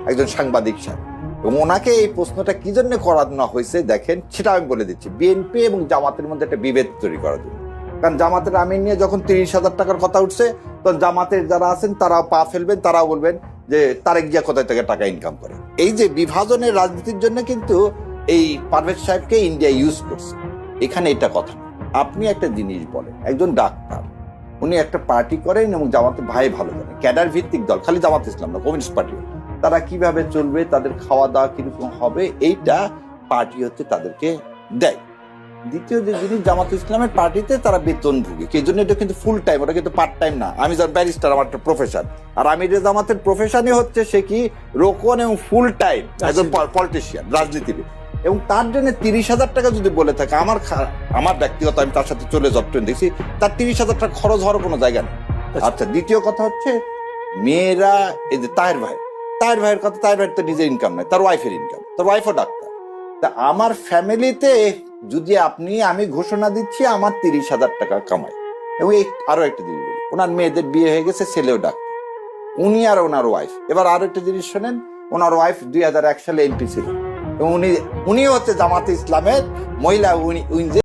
একজন সাংবাদিক সাহেব, এবং ওনাকে এই প্রশ্নটা কি জন্য করানো হয়েছে দেখেন, সেটা আমি বলে দিচ্ছি। বিএনপি এবং জামাতের মধ্যে একটা বিভেদ তৈরি করার জন্য। কারণ জামাতের আমির নিয়ে যখন 30,000 টাকার কথা উঠছে, তখন জামাতের যারা আছেন তারাও পা ফেলবেন, তারাও বলবেন যে তারেক জিয়া কোথায় থেকে টাকা ইনকাম করে। এই যে বিভাজনের রাজনীতির জন্য কিন্তু এই পারভেজ সাহেবকে ইন্ডিয়া ইউজ করছে। এখানে এটা কথা না। আপনি একটা জিনিস বলেন, একজন ডাক্তার, উনি একটা পার্টি করেন এবং জামাতের ভাই ভালো জানে, ক্যাডার ভিত্তিক দল, খালি জামাত ইসলাম না, কমিউনিস্ট পার্টি, তারা কিভাবে চলবে, তাদের খাওয়া দাওয়া কিরকম হবে, এইটা পার্টি হচ্ছে তাদেরকে দেয়। দ্বিতীয় যে জিনিস, জামাত ইসলামের পার্টিতে তারা বেতন ভুগে, এই জন্য এটা কিন্তু ফুল টাইম, ওটা কিন্তু পার্ট টাইম না। আমি যার ব্যারিস্টার, আমার একটা প্রফেশন, আর আমির জামাতের প্রফেশনই হচ্ছে সে কি রোকন এবং ফুল টাইম একজন পলিটিশিয়ান, রাজনীতিবিদ। এবং তার জন্য 30,000 টাকা যদি বলে থাকে, আমার ব্যক্তিগত, আমি তার সাথে চলে যতটুকু দেখছি, তার 30,000 টাকা খরচ হওয়ার কোনো জায়গা নেই। আচ্ছা, দ্বিতীয় কথা হচ্ছে মেয়েরা, এই যে তাহের ভাইয়ের কথা, তাহের ভাইয়ের তো নিজের ইনকাম নাই, তার ওয়াইফের ইনকাম, তার ওয়াইফও ডাক্তার। তা আমার ফ্যামিলিতে যদি আমি ঘোষণা দিচ্ছি আমার 30,000 টাকা কামাই, এবং আরো একটা জিনিস বলি, ওনার মেয়েদের বিয়ে হয়ে গেছে, ছেলেও ডাক্তার, উনি আর ওনার ওয়াইফ। এবার আরো একটা জিনিস শোনেন, ওনার ওয়াইফ 2001 সালে এমপি ছিল, এবং উনিও হচ্ছে জামাতে ইসলামের মহিলা, উনি